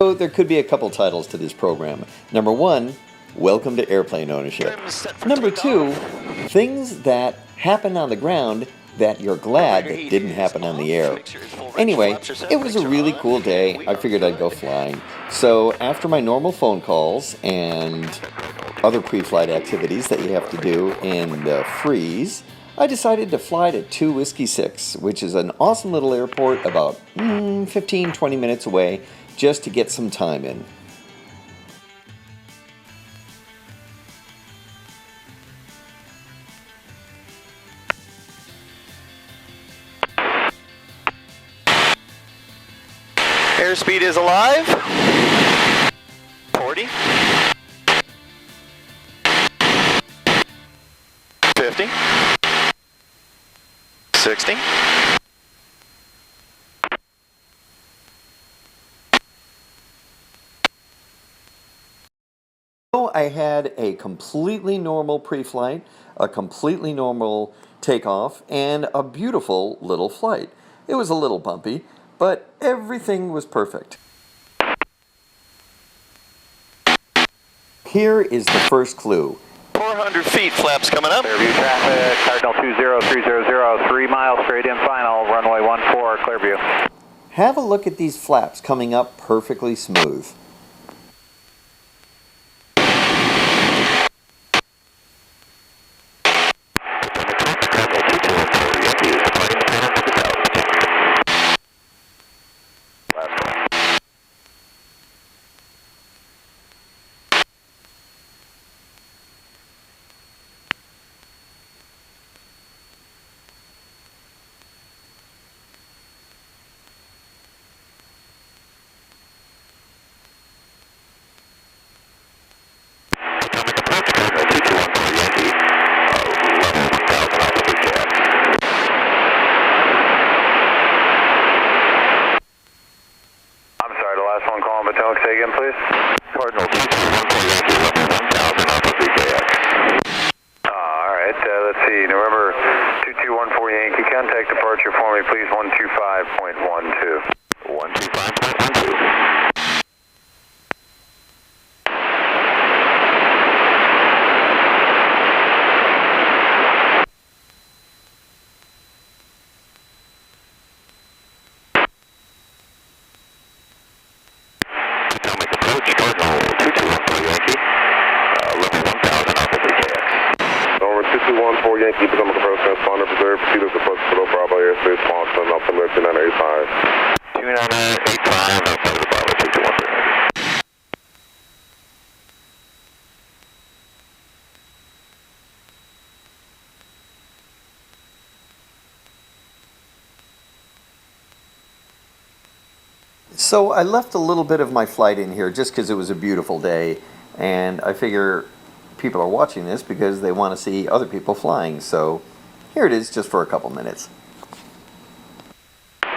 So there could be a couple titles to this program. Number one, welcome to airplane ownership. Number two, things that happen on the ground that you're glad that didn't happen on the air. Anyway, it was a really cool day. I figured I'd go flying. So after my normal phone calls and other pre-flight activities that you have to do in the freeze, I decided to fly to 2 Whiskey 6, which is an awesome little airport about 15-20 minutes away, just to get some time in. Airspeed is alive. 40. 50. 60. So I had a completely normal pre-flight, a completely normal takeoff, and a beautiful little flight. It was a little bumpy, but everything was perfect. Here is the first clue. 400 feet, flaps coming up. Clearview traffic, Cardinal 20300, 3 miles straight in final, runway 14, Clearview. Have a look at these flaps coming up perfectly smooth. Potomac, say again, please. Cardinal 221 off of Retract. Alright, let's see. November 2214 Yankee, contact departure for me, please. 125.12. 125.12. Cardinal 2214 Yankee, level 1000 off of Retract. Over 2214 Yankee, Potomac approach transponder preserve, proceed as approach below Bravo airspace, Boston, altimeter 2985. 2985 outside of the Bravo 2214 Yankee. So I left a little bit of my flight in here just because it was a beautiful day, and I figure people are watching this because they want to see other people flying. So here it is just for a couple minutes. 10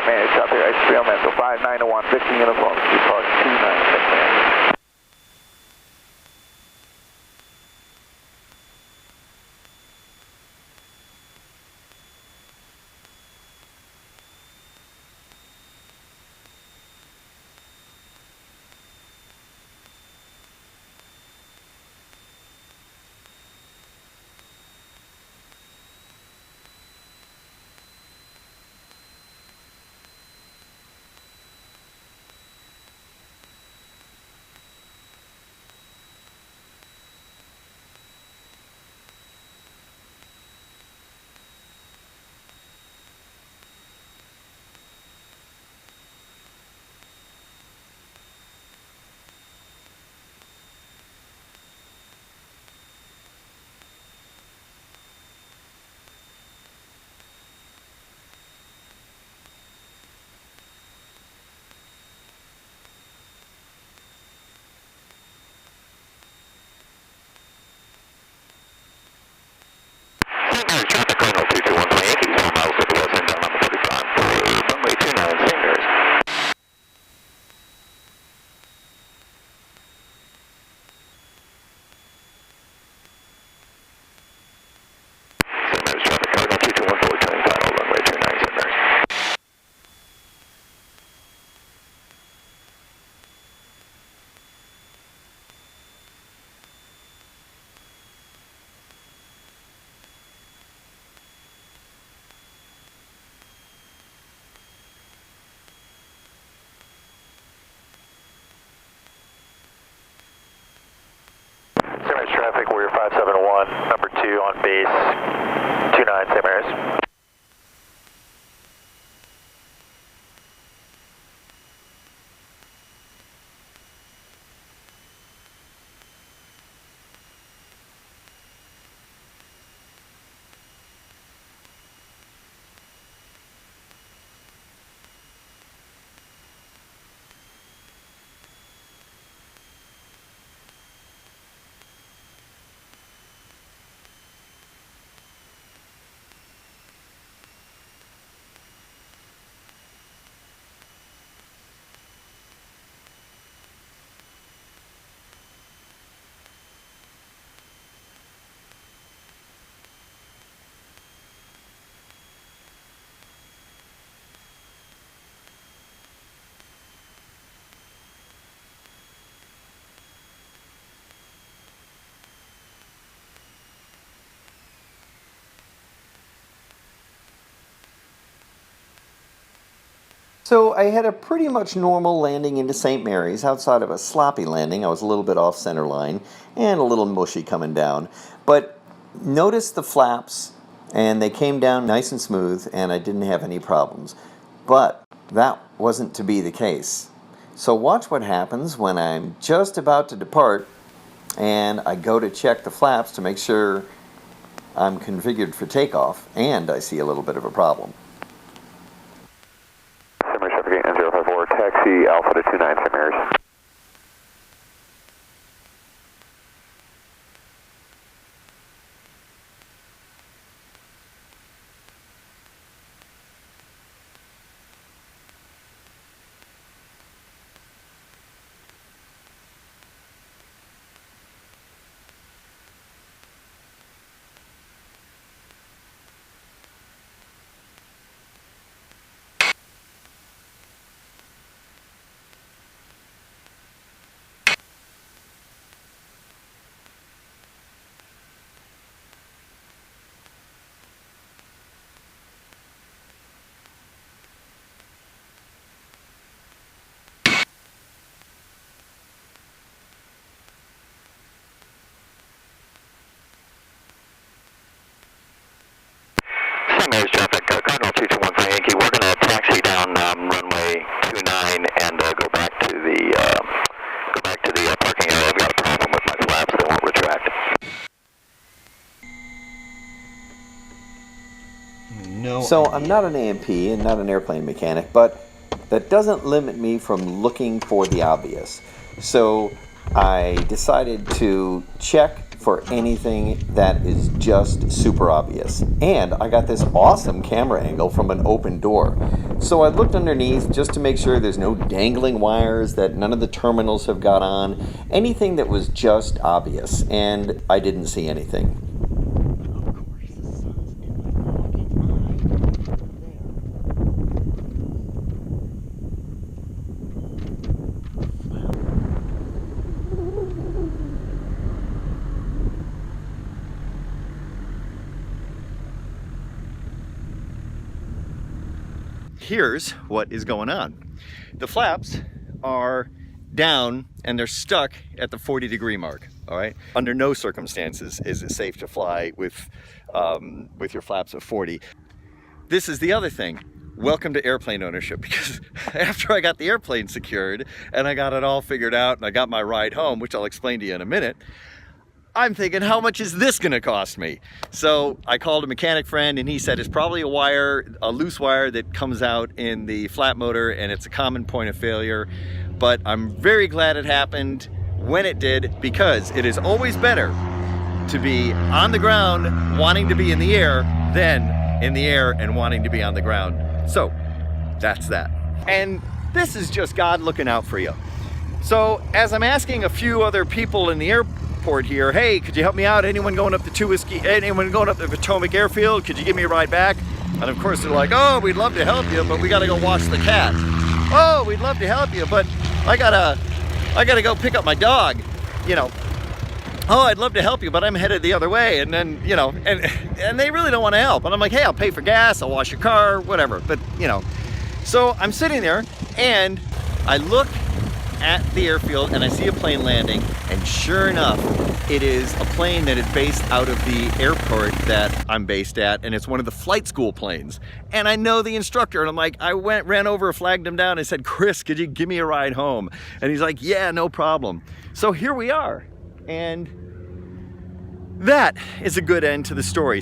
minutes up here, HPL Mental 5901, 15 uniform, depart 296. base 29 St. Mary's. So I had a pretty much normal landing into St. Mary's, outside of a sloppy landing. I was a little bit off center line and a little mushy coming down. But notice the flaps, and they came down nice and smooth, and I didn't have any problems. But that wasn't to be the case. So watch what happens when I'm just about to depart and I go to check the flaps to make sure I'm configured for takeoff, and I see a little bit of a problem. Taxi Alpha to 29 St. Mary's. St. Mary's traffic, Cardinal 2215 Yankee. We're going to taxi down runway 29 and go back to the parking area. I've got a problem with my flaps; they won't retract. No. So I'm not an A&P and not an airplane mechanic, but that doesn't limit me from looking for the obvious. So I decided to check for anything that is just super obvious. And I got this awesome camera angle from an open door. So I looked underneath just to make sure there's no dangling wires, that none of the terminals have got on, anything that was just obvious, and I didn't see anything. Here's what is going on. The flaps are down and they're stuck at the 40-degree mark. All right. Under no circumstances is it safe to fly with your flaps of 40. This is the other thing. Welcome to airplane ownership, because after I got the airplane secured and I got it all figured out and I got my ride home, which I'll explain to you in a minute, I'm thinking, how much is this going to cost me? So I called a mechanic friend and he said it's probably a loose wire that comes out in the flat motor, and it's a common point of failure. But I'm very glad it happened when it did, because it is always better to be on the ground wanting to be in the air than in the air and wanting to be on the ground. So that's that. And this is just God looking out for you. So as I'm asking a few other people in the airport here, hey, could you help me out? Anyone going up the anyone going up the Potomac Airfield? Could you give me a ride back? And of course they're like, oh, we'd love to help you, but we gotta go watch the cat. Oh, we'd love to help you, but I gotta go pick up my dog, you know. Oh, I'd love to help you, but I'm headed the other way. And then, you know, and they really don't want to help. And I'm like, hey, I'll pay for gas, I'll wash your car, whatever. But, you know, so I'm sitting there and I look at the airfield and I see a plane landing, and sure enough, It is a plane that is based out of the airport that I'm based at, and it's one of the flight school planes. And I know the instructor, and I'm like, ran over, flagged him down, and said, Chris, could you give me a ride home? And he's like, yeah, no problem. So here we are, and that is a good end to the story.